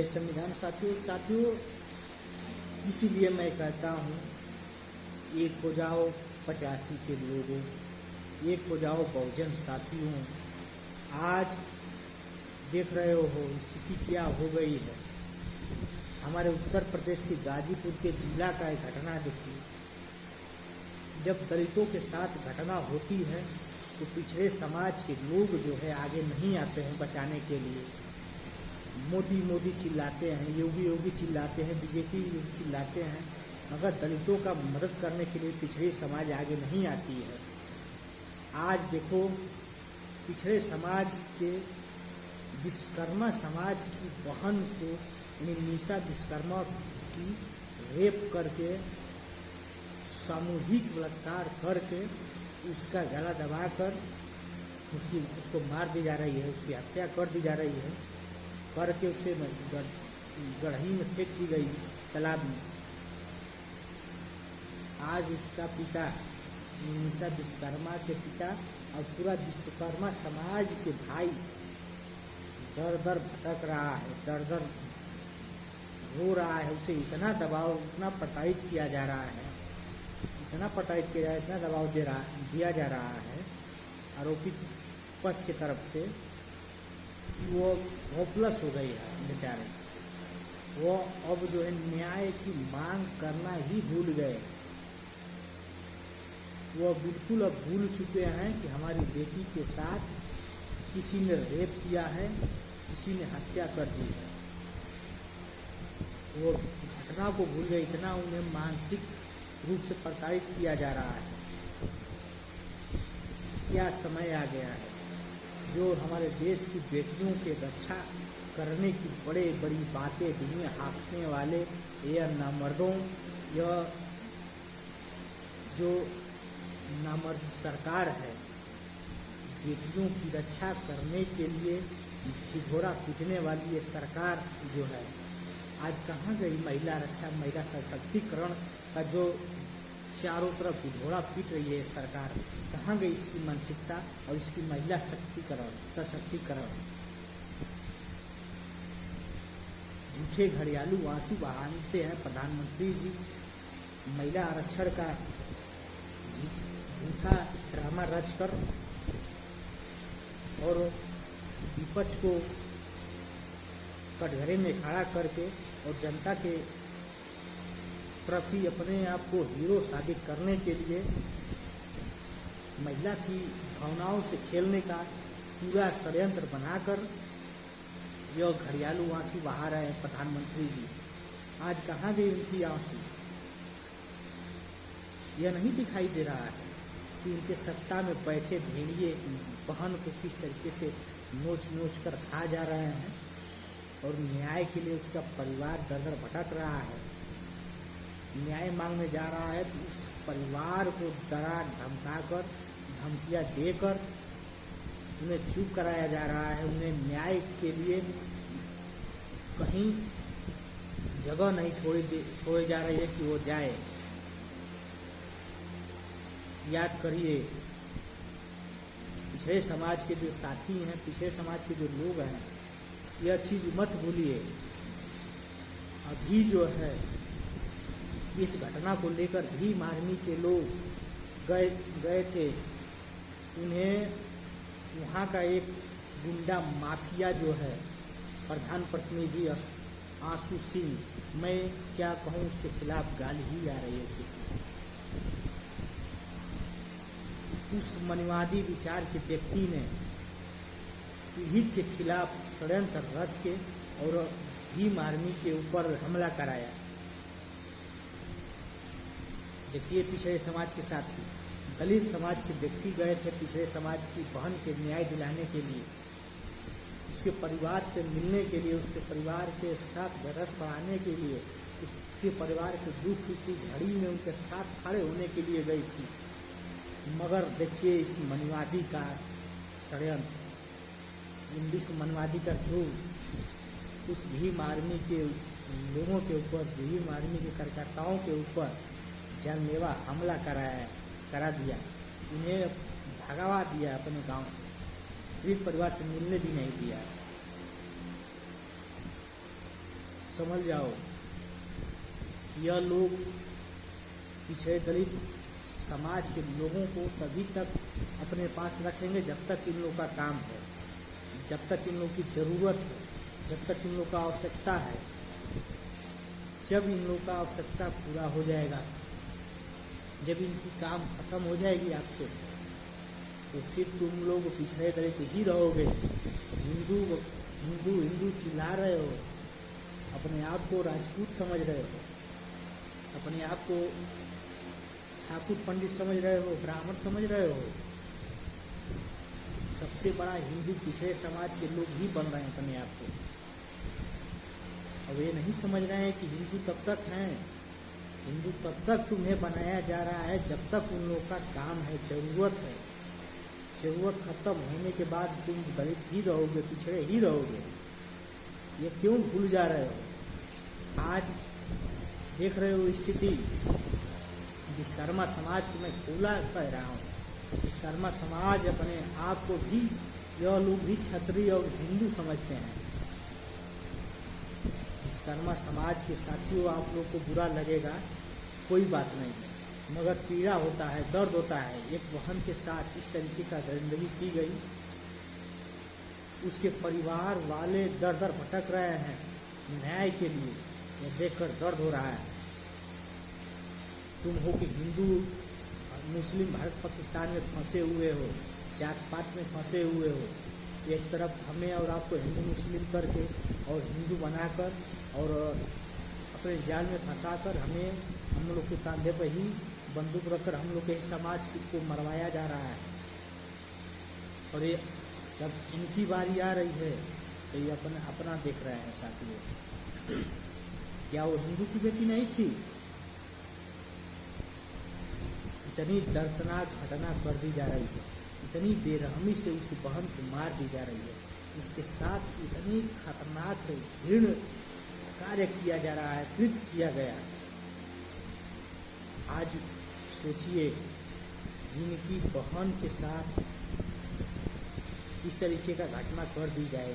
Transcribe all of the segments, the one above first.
संविधान साथियों, इसीलिए मैं कहता हूँ, एक हो जाओ 85 के लोगों, एक हो जाओ बहुजन साथियों। आज देख रहे हो स्थिति क्या हो गई है। हमारे उत्तर प्रदेश के गाजीपुर के जिला का एक घटना देखिए। जब दलितों के साथ घटना होती है तो पिछड़े समाज के लोग जो है आगे नहीं आते हैं बचाने के लिए। मोदी मोदी चिल्लाते हैं, योगी योगी चिल्लाते हैं, बीजेपी चिल्लाते हैं, मगर दलितों का मदद करने के लिए पिछड़े समाज आगे नहीं आती है। आज देखो, पिछड़े समाज के विश्वकर्मा समाज की बहन को निशा विश्वकर्मा की रेप करके, सामूहिक बलात्कार करके उसका गला दबाकर उसको मार दी जा रही है, उसकी हत्या कर दी जा रही है, करके उसे गढ़ही में फेंक दी गई, तालाब में। आज उसका पिता, निशा विश्वकर्मा के पिता और पूरा विश्वकर्मा समाज के भाई दर दर भटक रहा है, दर दर रो रहा है। उसे इतना दबाव, इतना प्रताड़ित किया जा रहा है, इतना प्रताड़ित किया जा रहा है, इतना दबाव दिया जा रहा है आरोपी पक्ष की तरफ से, वो होपलेस हो गई है बेचारे। वो अब जो है न्याय की मांग करना ही भूल गए। वो बिल्कुल अब भूल चुके हैं कि हमारी बेटी के साथ किसी ने रेप किया है, किसी ने हत्या कर दी है। वो घटना को भूल गए, इतना उन्हें मानसिक रूप से प्रताड़ित किया जा रहा है। क्या समय आ गया है जो हमारे देश की बेटियों की रक्षा करने की बड़ी बातें दुनिया हाँकने वाले या नामर्दों, यह जो नामर्द सरकार है, बेटियों की रक्षा करने के लिए ठिठोरा पीटने वाली ये सरकार जो है, आज कहाँ गई महिला रक्षा, महिला सशक्तिकरण का जो चारों तरफ ढिढोरा पीट रही है सरकार, कहाँ गई इसकी मानसिकता और इसकी महिला सशक्तिकरण। झूठे घड़ियालू आंसू बहाते हैं प्रधानमंत्री जी। महिला आरक्षण का झूठा ड्रामा रचकर और विपक्ष को कटघरे में खड़ा करके और जनता के प्रति अपने आप को हीरो साबित करने के लिए महिला की भावनाओं से खेलने का पूरा षड्यंत्र बनाकर यह घड़ियालू आंसू बहा रहे हैं प्रधानमंत्री जी। आज कहाँ गए उनकी आंसू? यह नहीं दिखाई दे रहा है कि उनके सत्ता में बैठे भेड़िए बहन को किस तरीके से नोच नोच कर खा जा रहे हैं और न्याय के लिए उसका परिवार दर दर भटक रहा है। न्याय मांगने जा रहा है तो उस परिवार को डरा धमकाकर, धमकियाँ देकर उन्हें चुप कराया जा रहा है। उन्हें न्याय के लिए कहीं जगह नहीं छोड़ी जा रही है कि वो जाए। याद करिए, पिछड़े समाज के जो साथी हैं, पिछड़े समाज के जो लोग हैं, यह चीज़ मत भूलिए। अभी जो है इस घटना को लेकर भीम आर्मी के लोग गए थे। उन्हें वहाँ का एक गुंडा माफिया जो है, प्रधान प्रतिनिधि आंसू सिंह, मैं क्या कहूँ, उसके खिलाफ गाली ही आ रही है उसके खिलाफ। उस मनुवादी विचार के व्यक्ति ने पीड़ित के खिलाफ षड्यंत्र रच के और भीम आर्मी के ऊपर हमला कराया। देखिए, पिछड़े समाज के साथ दलित समाज के व्यक्ति गए थे पिछड़े समाज की बहन के न्याय दिलाने के लिए, उसके परिवार से मिलने के लिए, उसके परिवार के साथ रस बढ़ाने के लिए, उसके परिवार के दुख की घड़ी में उनके साथ खड़े होने के लिए गई थी। मगर देखिए इस मनुवादी का षड्यंत्र, इस मनुवादी का ध्रुव उस भीम आर्मी के लोगों के ऊपर, भीम आर्मी के कार्यकर्ताओं के ऊपर जानलेवा हमला करा दिया। उन्हें भगवा दिया अपने गांव से, पीड़ित परिवार से मिलने भी नहीं दिया। समझ जाओ, यह लोग पिछड़े दलित समाज के लोगों को तभी तक अपने पास रखेंगे जब तक इन लोग का काम है, जब तक इन लोग की ज़रूरत है, जब तक इन लोग का आवश्यकता है। जब इन लोग का आवश्यकता पूरा हो जाएगा, जब इनकी काम खत्म हो जाएगी आपसे, तो फिर तुम लोग पिछड़े दलित ही रहोगे। हिंदू हिंदू हिंदू चिल्ला रहे हो, अपने आप को राजपूत समझ रहे हो, अपने आप को ठाकुर पंडित समझ रहे हो, ब्राह्मण समझ रहे हो। सबसे बड़ा हिंदू पिछड़े समाज के लोग ही बन रहे हैं अपने आप को। अब ये नहीं समझ रहे हैं कि हिंदू तब तक हैं, हिंदू तब तक तुम्हें बनाया जा रहा है जब तक उन लोग का काम है, ज़रूरत है। ज़रूरत खत्म होने के बाद तुम दलित ही रहोगे, पिछड़े ही रहोगे। ये क्यों भूल जा रहे हो? आज देख रहे हो स्थिति, विश्वकर्मा समाज को मैं खुला कह रहा हूँ, विश्वकर्मा समाज अपने आप को भी, यह लोग भी क्षत्रिय और हिंदू समझते हैं। विश्वकर्मा समाज के साथियों, आप लोग को बुरा लगेगा, कोई बात नहीं, मगर पीड़ा होता है, दर्द होता है। एक बहन के साथ इस तरीके का दरिंदगी की गई, उसके परिवार वाले दर दर भटक रहे हैं न्याय के लिए, यह देखकर दर्द हो रहा है। तुम हो कि हिंदू मुस्लिम भारत पाकिस्तान में फंसे हुए हो, जात पात में फंसे हुए हो। एक तरफ हमें और आपको हिंदू मुस्लिम करके और हिंदू बनाकर और अपने जाल में फंसाकर हमें, हम लोग के कंधे पर ही बंदूक रखकर हम लोग के समाज को मरवाया जा रहा है। और ये जब इनकी बारी आ रही है तो ये अपना देख रहे हैं साथियों। क्या वो हिंदू की बेटी नहीं थी? इतनी दर्दनाक घटना कर दी जा रही है, इतनी बेरहमी से उस बहन को मार दी जा रही है, उसके साथ इतनी खतरनाक घृण कार्य किया जा रहा है, कृत्य किया गया। आज सोचिए, जिनकी बहन के साथ इस तरीके का घटना कर दी जाए,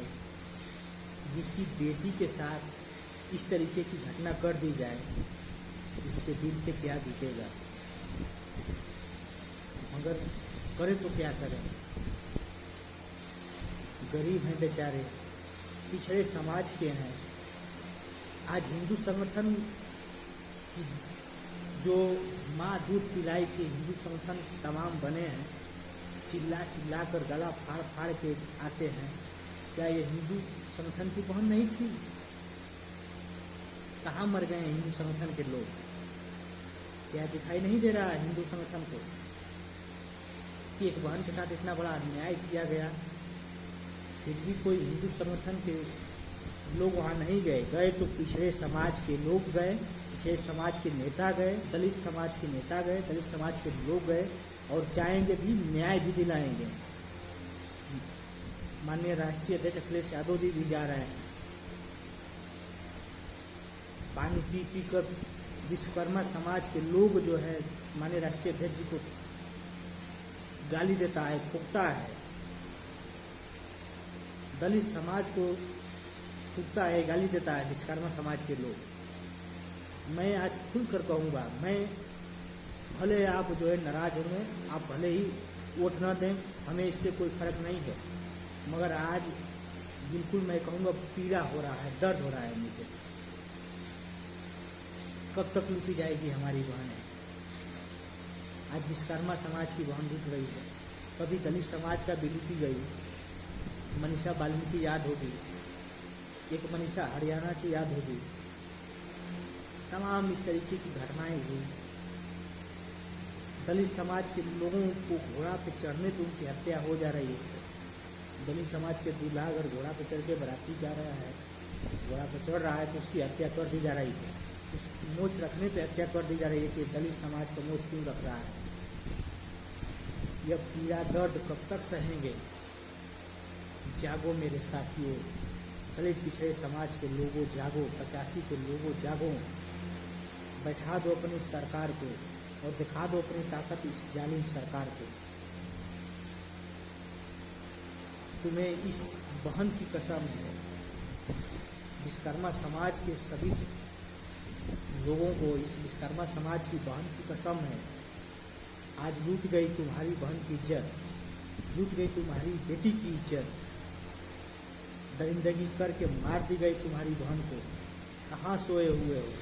जिसकी बेटी के साथ इस तरीके की घटना कर दी जाए, उसके दिल पे क्या बीतेगा। मगर करें तो क्या करें, गरीब हैं बेचारे, पिछड़े समाज के हैं। आज हिंदू संगठन की जो माँ दूध पिलाई थी, हिंदू संगठन तमाम बने हैं, चिल्ला कर गला फाड़ फाड़ के आते हैं। क्या ये हिंदू संगठन की बहन नहीं थी? कहाँ मर गए हैं हिंदू संगठन के लोग? क्या दिखाई नहीं दे रहा है हिंदू संगठन को कि एक बहन के साथ इतना बड़ा अन्याय किया गया, फिर भी कोई हिंदू संगठन के लोग वहाँ नहीं गए? गए तो पिछड़े समाज के लोग गए, पिछड़े समाज के नेता गए, दलित समाज के नेता गए, दलित समाज के लोग गए, और जाएंगे भी, न्याय भी दिलाएंगे। माननीय राष्ट्रीय अध्यक्ष अखिलेश यादव जी भी जा रहे हैं। पानी पी पी कर विश्वकर्मा समाज के लोग जो है माननीय राष्ट्रीय अध्यक्ष जी को गाली देता है, फूंकता है, दलित समाज को फूंकता है, गाली देता है विश्वकर्मा समाज के लोग। मैं आज खुलकर कहूँगा, मैं भले आप जो है नाराज होंगे, आप भले ही वोट न दें, हमें इससे कोई फर्क नहीं है, मगर आज बिल्कुल मैं कहूँगा पीड़ा हो रहा है, दर्द हो रहा है मुझे। कब तक लूटी जाएगी हमारी बहनें? आज विश्वकर्मा समाज की बहन लूट रही है, कभी दलित समाज का भी लूटी गई। मनीषा वाल्मीकि याद होगी, एक मनीषा हरियाणा की याद होगी, तमाम इस तरीके की घटनाएं हुई। दलित समाज के लोगों को घोड़ा पे चढ़ने पे उनकी हत्या हो जा रही है। दलित समाज के दूल्हा अगर घोड़ा पे चढ़ के बाराती जा रहा है, घोड़ा पे चढ़ रहा है तो उसकी हत्या कर दी जा रही है, उसकी मोच रखने पे हत्या कर दी जा रही है कि दलित समाज का मोच क्यों रख रहा है। यह पीड़ा दर्द कब तक सहेंगे? जागो मेरे साथियों, दलित पिछड़े समाज के लोगों जागो, 85 के लोगों जागो, बैठा दो अपनी सरकार को और दिखा दो अपनी ताकत इस जालिम सरकार को। तुम्हें इस बहन की कसम है, विश्वकर्मा समाज के सभी लोगों को, इस विश्वकर्मा समाज की बहन की कसम है, आज लूट गई तुम्हारी बहन की इज्जत, लूट गई तुम्हारी बेटी की इज्जत, दरिंदगी करके मार दी गई तुम्हारी बहन को। कहाँ सोए हुए हो?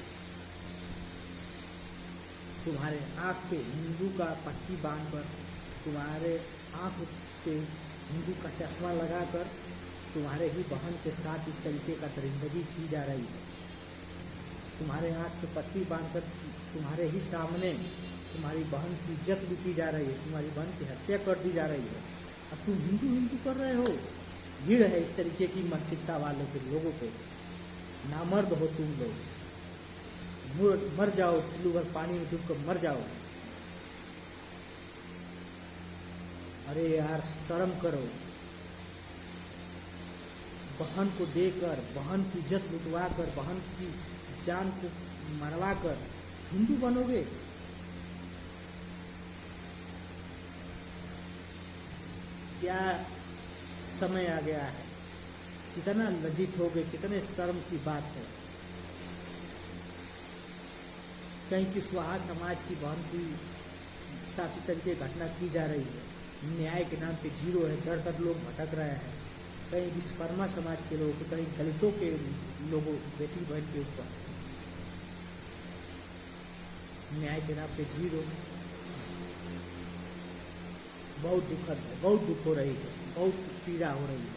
तुम्हारे आँख पे हिंदू का पट्टी बांधकर, तुम्हारे आँख पे हिंदू का चश्मा लगाकर तुम्हारे ही बहन के साथ इस तरीके का दरिंदगी की जा रही है। तुम्हारे आँख पे पट्टी बांधकर तुम्हारे ही सामने तुम्हारी बहन की इज्जत लूटी जा रही है, तुम्हारी बहन की हत्या कर दी जा रही है। अब तुम हिंदू हिंदू कर रहे हो। भीड़ है इस तरीके की मानसिकता वालों के लोगों पे। नामर्द हो तुम लोग, मर जाओ, चुल्लू भर पानी में डूब कर मर जाओ। अरे यार शर्म करो। बहन को देकर, बहन की इज्जत लुटवा कर, बहन की जान को मरवा कर हिंदू बनोगे? क्या समय आ गया है? कितना लज्जित हो गए, कितने शर्म की बात है। कहीं किसवाहा समाज की बहन की साथ इस तरीके की घटना की जा रही है। न्याय के नाम पे जीरो है, दर दर लोग भटक रहे हैं। कहीं विश्वकर्मा समाज के लोगों को, कहीं दलितों के लोगों, बेटी बहन के ऊपर न्याय के नाम पे जीरो। बहुत दुखद है, बहुत दुख हो रही है, बहुत पीड़ा हो रही है।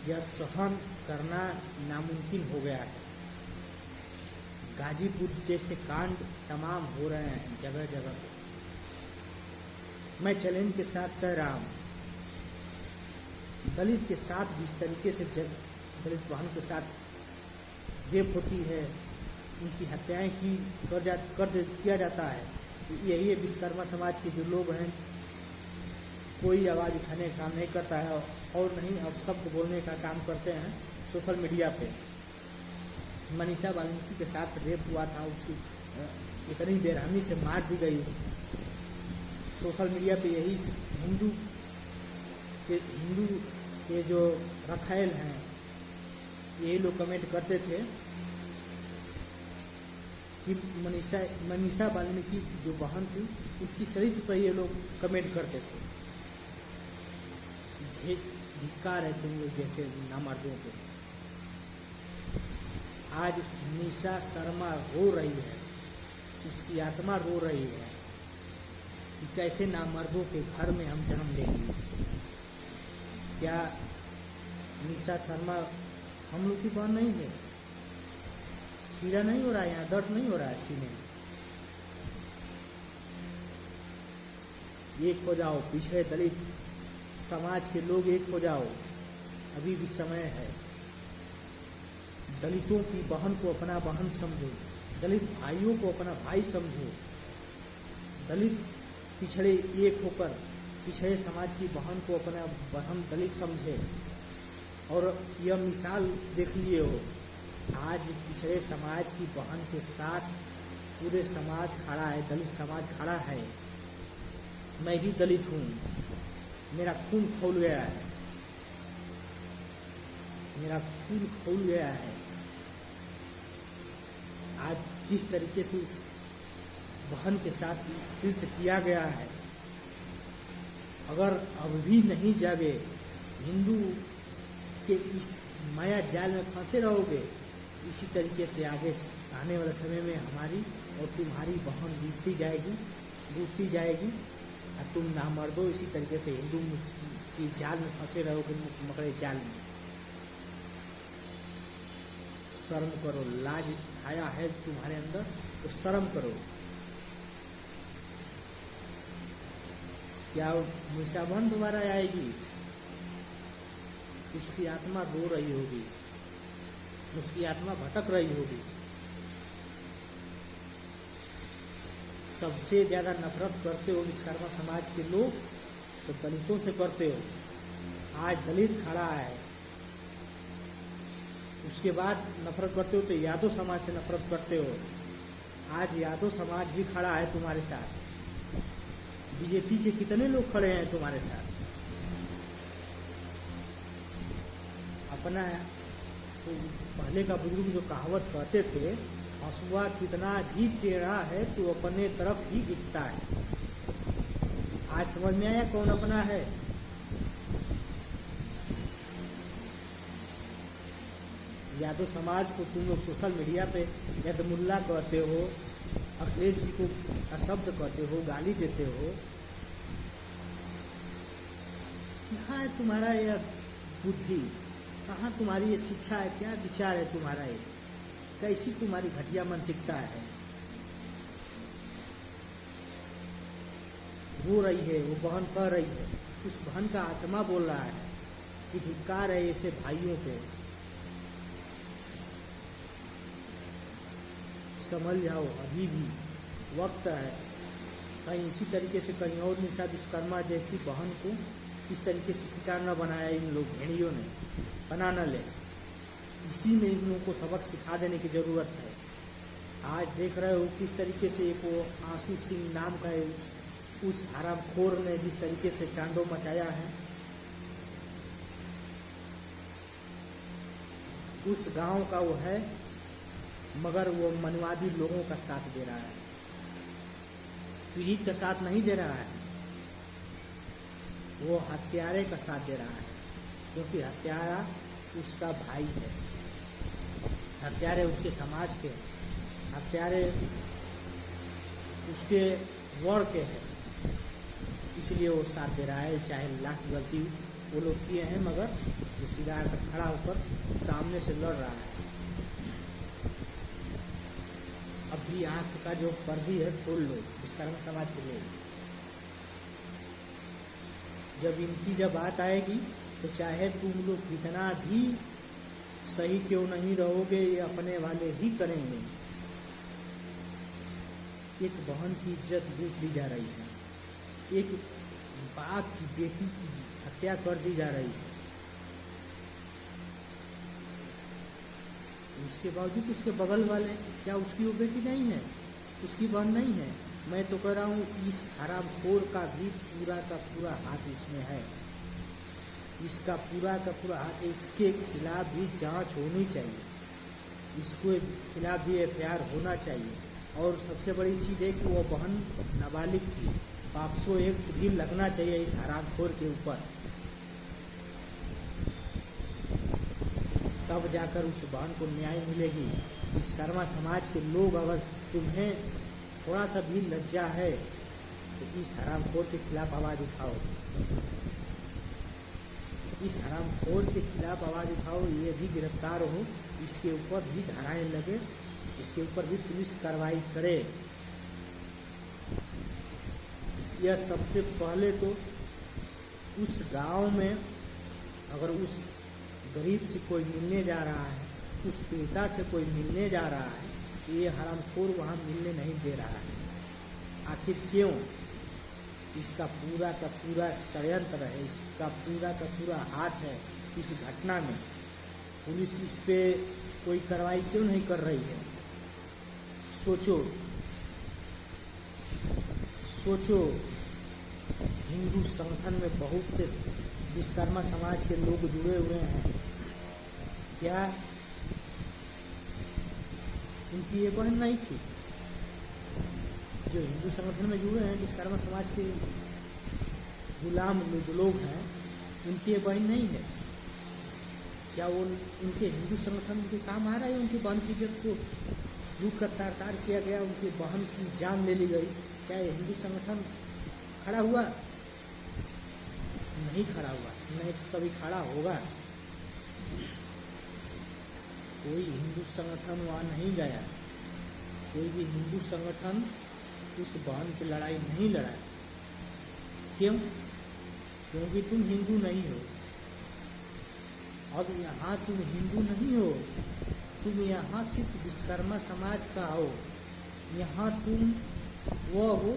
यह सहन करना नामुमकिन हो गया है। गाजीपुर जैसे कांड तमाम हो रहे हैं जगह जगह पे। मैं चैलेंज के साथ कह रहा हूँ, दलित के साथ जिस तरीके से दलित बहन के साथ रेप होती है, उनकी हत्याएं किया जाता है, यही है विश्वकर्मा समाज के जो लोग हैं, कोई आवाज़ उठाने का काम नहीं करता है और नहीं अब शब्द बोलने का काम करते हैं सोशल मीडिया पे। मनीषा वाल्मीकि के साथ रेप हुआ था, उसकी इतनी बेरहमी से मार दी गई उसको। सोशल मीडिया पे यही हिंदू के जो रखैल हैं, यही लोग कमेंट करते थे कि मनीषा वाल्मीकि जो बहन थी उसकी चरित्र पर ये लोग कमेंट करते थे। धिक्कार है तुम लोग जैसे नामर्दों को। आज निशा शर्मा रो रही है, उसकी आत्मा रो रही है कि कैसे नामर्दों के घर में हम जन्म लेंगे। क्या निशा शर्मा हम लोग की बहन नहीं है? पीड़ा नहीं हो रहा है, यहाँ दर्द नहीं हो रहा है सीने में? एक हो जाओ, पिछड़े दलित समाज के लोग एक हो जाओ, अभी भी समय है। दलितों की बहन को अपना बहन समझो, दलित भाइयों को अपना भाई समझो। दलित पिछड़े एक होकर पिछड़े समाज की बहन को अपना बहन दलित समझे। और यह मिसाल देख लिए हो, आज पिछड़े समाज की बहन के साथ पूरे समाज खड़ा है, दलित समाज खड़ा है। मैं भी दलित हूँ, मेरा खून खौल गया है, मेरा खून खौल गया है। आज जिस तरीके से उस बहन के साथ कृत्य किया गया है, अगर अब भी नहीं जागे, हिंदू के इस माया जाल में फंसे रहोगे, इसी तरीके से आगे आने वाले समय में हमारी और तुम्हारी बहन डूबती जाएगी और तुम नामर्दो इसी तरीके से हिंदू की जाल में फंसे रहोगे, मकड़े जाल में। शर्म करो, लाज आया है तुम्हारे अंदर तो शर्म करो। क्या निशा बहन दोबारा आएगी? उसकी आत्मा रो रही होगी, उसकी आत्मा भटक रही होगी। सबसे ज्यादा नफरत करते हो विश्वकर्मा समाज के लोग तो दलितों से करते हो। आज दलित खड़ा है, उसके बाद नफरत करते हो तो यादव समाज से नफरत करते हो। आज यादव समाज भी खड़ा है तुम्हारे साथ। बीजेपी के कितने लोग खड़े हैं तुम्हारे साथ। अपना तो पहले का बुजुर्ग जो कहावत कहते थे, हंसुआ कितना भी टेढ़ा है तो अपने तरफ ही खींचता है। आज समझ में आया कौन अपना है? यादव समाज को तुम लोग सोशल मीडिया पे यदमुल्ला कहते हो, अखिलेश जी को अशब्द कहते हो, गाली देते हो। कहाँ है तुम्हारा यह बुद्धि? कहाँ तुम्हारी ये शिक्षा है? क्या विचार है तुम्हारा? ये कैसी तुम्हारी घटिया मानसिकता है? रो रही है वो बहन, कह रही है, उस बहन का आत्मा बोल रहा है कि धिक्कार है ऐसे भाइयों पे। समझ जाओ, अभी भी वक्त है। कहीं इसी तरीके से कहीं और निशा विश्वकर्मा जैसी बहन को इस तरीके से शिकार न बनाया इन लोग भेड़ियों ने, बना न ले। इसी में इन लोगों को सबक सिखा देने की ज़रूरत है। आज देख रहे हो किस तरीके से एक वो आंसू सिंह नाम का उस हरामखोर ने जिस तरीके से तांडव मचाया है। उस गांव का वो है, मगर वो मनवादी लोगों का साथ दे रहा है, पीड़ित का साथ नहीं दे रहा है, वो हत्यारे का साथ दे रहा है, क्योंकि हत्यारा उसका भाई है, हत्यारे उसके समाज के, हत्यारे उसके वर्ण के हैं, इसलिए वो साथ दे रहा है। चाहे लाख गलती वो लोग किए हैं, मगर वो सीधा आकर खड़ा होकर सामने से लड़ रहा है। अभी आंख का जो पर्दी है खोल लो विश्वकर्मा समाज के लिए। जब इनकी जब बात आएगी तो चाहे तुम लोग कितना भी सही क्यों नहीं रहोगे, ये अपने वाले ही करेंगे। एक बहन की इज्जत लूट ली जा रही है, एक बाप की बेटी की हत्या कर दी जा रही है। उसके बावजूद उसके बगल वाले, क्या उसकी वो बेटी नहीं है, उसकी बहन नहीं है? मैं तो कह रहा हूँ इस हरामखोर का भी पूरा का पूरा हाथ इसमें है, इसका पूरा का पूरा हाथ है। इसके खिलाफ भी जांच होनी चाहिए, इसको खिलाफ भी एफआईआर होना चाहिए। और सबसे बड़ी चीज़ है कि वो बहन नाबालिग थी, 501 भी लगना चाहिए इस हरामखोर के ऊपर, तब जाकर उस बहन को न्याय मिलेगी। विश्वकर्मा समाज के लोग, अगर तुम्हें थोड़ा सा भी लज्जा है तो इस हरामखोर के खिलाफ आवाज़ उठाओ, इस हरामखोर के खिलाफ आवाज़ उठाओ। ये भी गिरफ्तार हो, इसके ऊपर भी धाराएं लगे, इसके ऊपर भी पुलिस कार्रवाई करे। यह सबसे पहले तो उस गांव में अगर उस गरीब से कोई मिलने जा रहा है, उस पीड़िता से कोई मिलने जा रहा है, तो ये हरामखोर वहाँ मिलने नहीं दे रहा है। आखिर क्यों? इसका पूरा का पूरा षड्यंत्र है, इसका पूरा का पूरा हाथ है इस घटना में। पुलिस इस पे कोई कार्रवाई क्यों नहीं कर रही है? सोचो सोचो, हिंदू संगठन में बहुत से विश्वकर्मा समाज के लोग जुड़े हुए हैं। क्या उनकी ये बहन नहीं थी? जो हिंदू संगठन में जुड़े हैं, विश्वकर्मा समाज के गुलाम लोग हैं, उनकी ये बहन नहीं है? क्या वो उनके हिंदू संगठन के काम आ रहा है? उनकी बहन की इज्जत को लूट कर तार तार किया गया, उनकी बहन की जान ले ली गई। क्या ये हिंदू संगठन खड़ा हुआ? नहीं खड़ा हुआ, नहीं तो कभी खड़ा होगा। कोई हिंदू संगठन वहाँ नहीं गया, कोई भी हिंदू संगठन उस बहन की लड़ाई नहीं लड़ा। क्यों? क्योंकि तुम हिंदू नहीं हो। अब यहाँ तुम हिंदू नहीं हो, तुम यहाँ सिर्फ विश्वकर्मा समाज का हो। यहाँ तुम वो हो,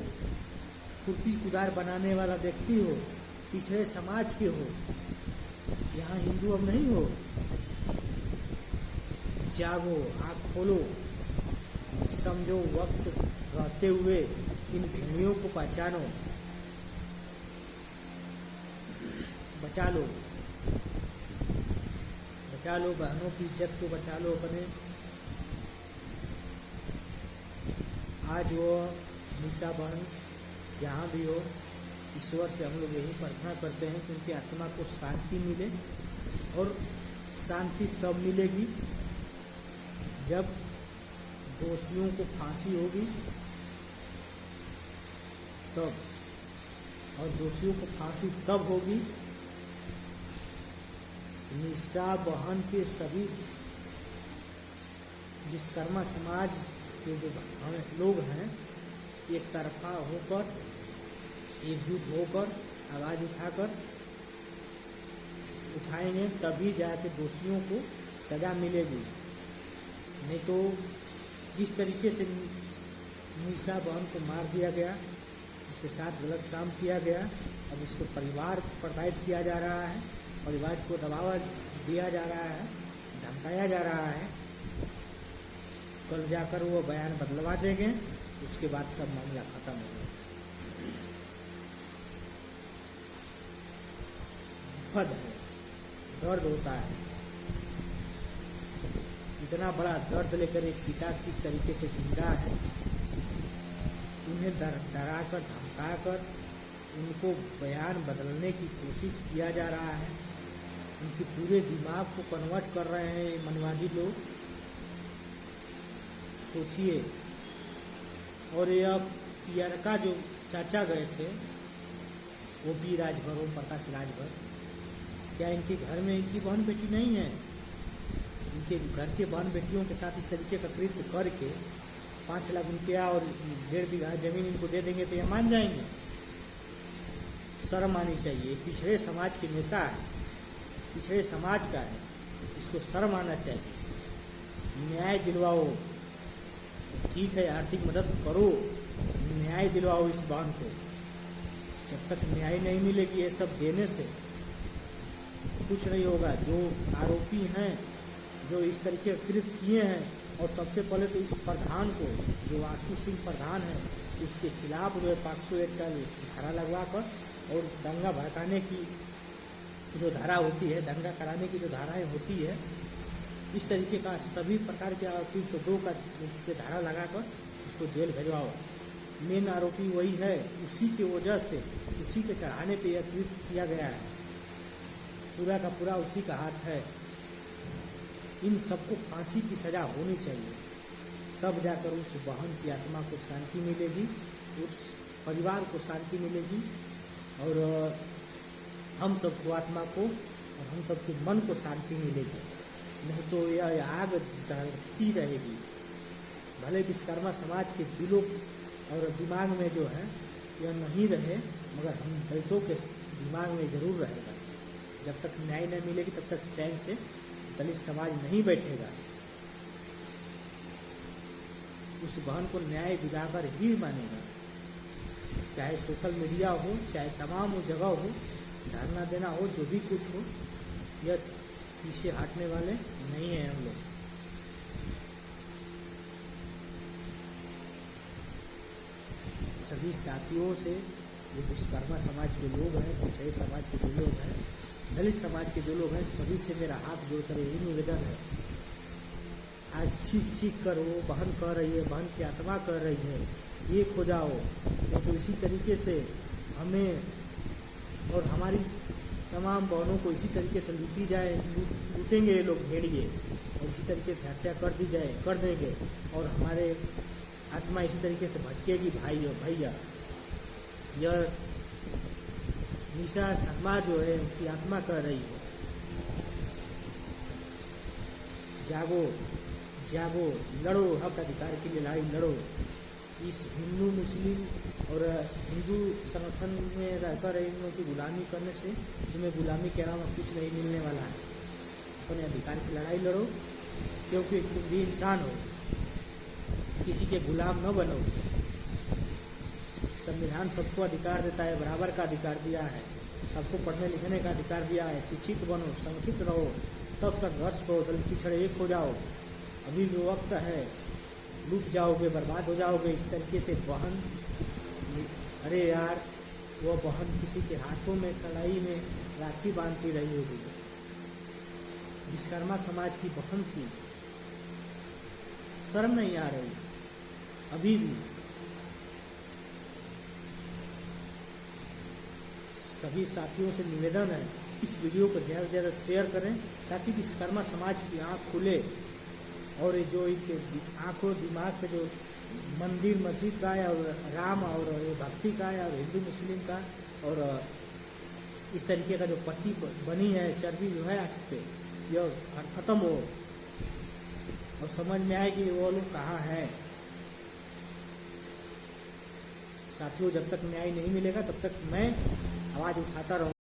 खुरपी कुदार बनाने वाला व्यक्ति हो, पिछड़े समाज के हो। यहाँ हिंदू अब नहीं हो। जागो, आँख खोलो, समझो, वक्त रहते हुए इन भेड़ियों को पहचानो, बचा लो, बचा लो, बहनों की इज्जत को बचा लो अपने। आज वो निशा बहन जहाँ भी हो, ईश्वर से हम लोग यही प्रार्थना करते हैं कि उनकी आत्मा को शांति मिले, और शांति तब मिलेगी जब दोषियों को फांसी होगी तब, और दोषियों को फांसी तब होगी निशा बहन के सभी विश्वकर्मा समाज के जो लोग हैं एक तरफा होकर, एकजुट होकर आवाज़ उठाएंगे, तभी जाके दोषियों को सज़ा मिलेगी। नहीं तो जिस तरीके से निशा बहन को मार दिया गया, उसके साथ गलत काम किया गया, अब उसको परिवार प्रताड़ित किया जा रहा है, परिवार को दबाव दिया जा रहा है, धमकाया जा रहा है। कल जाकर वो बयान बदलवा देंगे, उसके बाद सब मामला खत्म हो गया। दुखद है, दर्द होता है, इतना बड़ा दर्द लेकर एक पिता किस तरीके से जिंदा है, उन्हें डराकर धमकाकर उनको बयान बदलने की कोशिश किया जा रहा है। उनके पूरे दिमाग को कन्वर्ट कर रहे हैं ये मनवादी लोग, सोचिए। और ये अब पियरका जो चाचा गए थे, वो बी राजभर, ओम प्रकाश राजभर, क्या इनके घर में इनकी बहन बेटी नहीं है? इनके घर के बहन बेटियों के साथ इस तरीके का कृत्य करके 5 लाख रुपया और 1.5 बीघा जमीन इनको दे देंगे तो ये मान जाएंगे? शर्म आनी चाहिए। पिछड़े समाज के नेता है, पिछड़े समाज का है, इसको शर्म आना चाहिए। न्याय दिलवाओ, ठीक है, आर्थिक मदद करो, न्याय दिलवाओ इस बहन को। जब तक न्याय नहीं मिलेगी ये सब देने से कुछ नहीं होगा। जो आरोपी हैं, जो इस तरीके कृत्य किए हैं, और सबसे पहले तो इस प्रधान को, जो वासु सिंह प्रधान है, उसके खिलाफ जो है 501 का धारा लगवा कर, और दंगा भड़काने की जो धारा होती है, दंगा कराने की जो धाराएं होती है, इस तरीके का सभी प्रकार के 302 का धारा लगाकर उसको जेल भिजवाओ। मेन आरोपी वही है, उसी की वजह से, उसी के चढ़ाने पे यह कृत्य किया गया है, पूरा का पूरा उसी का हाथ है। इन सबको फांसी की सज़ा होनी चाहिए, तब जाकर उस बहन की आत्मा को शांति मिलेगी, उस परिवार को शांति मिलेगी, और हम सबको आत्मा को और हम सबके मन को शांति मिलेगी। नहीं तो यह आग धधकती रहेगी। भले विश्वकर्मा समाज के दिलों और दिमाग में जो है यह नहीं रहे, मगर हम दलितों के दिमाग में ज़रूर रहेगा। जब तक न्याय नहीं मिलेगी तब तक चैन से दलित समाज नहीं बैठेगा। उस बहन को न्याय दिलाकर ही मानेगा, चाहे सोशल मीडिया हो, चाहे तमाम जगह हो, धरना देना हो, जो भी कुछ हो, यह पीछे हटने वाले नहीं हैं हम लोग। सभी साथियों से, जो विश्वकर्मा समाज के लोग हैं, पिछड़े समाज के जो लोग हैं, दलित समाज के जो लोग हैं, सभी से मेरा हाथ जोड़कर यही निवेदन है। आज चीख कर वो बहन कह रही है, बहन की आत्मा कह रही है, एक हो जाओ, नहीं तो इसी तरीके से हमें और हमारी तमाम बहनों को इसी तरीके से लूटेंगे ये लोग भेड़िए, और इसी तरीके से हत्या कर देंगे, और हमारे आत्मा इसी तरीके से भटकेगी। भैया यह निशा शर्मा जो है, उसकी आत्मा कह रही है, जागो जागो, लड़ो, हक अधिकार के लिए लड़ाई लड़ो। इस हिंदू मुस्लिम और हिंदू संगठन में रहकर इन लोगों की गुलामी करने से तुम्हें गुलामी के अलावा कुछ नहीं मिलने वाला है। अपने अधिकार की लड़ाई लड़ो, क्योंकि तुम भी इंसान हो, किसी के गुलाम न बनो। संविधान सबको अधिकार देता है, बराबर का अधिकार दिया है, सबको पढ़ने लिखने का अधिकार दिया है। शिक्षित बनो, संगठित रहो, तब संघर्ष करो, दलित पिछड़े एक हो जाओ। अभी भी वक्त है, लूट जाओगे, बर्बाद हो जाओगे इस तरीके से। बहन, अरे यार, वो बहन किसी के हाथों में कलाई में राखी बांधती रही होगी, विश्वकर्मा समाज की बहन थी, शर्म नहीं आ रही अभी भी। सभी साथियों से निवेदन है, इस वीडियो को ज़्यादा से ज़्यादा शेयर करें ताकि विश्वकर्मा समाज की आँख खुले और ये जो इनके आँखों दिमाग पे जो मंदिर मस्जिद का है और राम और भक्ति का है और हिंदू मुस्लिम का और इस तरीके का जो पट्टी बनी है, चर्बी जो है आँख पे, यह ख़त्म हो और समझ में आए कि वो लोग कहाँ है। साथियों, जब तक न्याय नहीं मिलेगा तब तक मैं आवाज़ उठाता रहूँगा।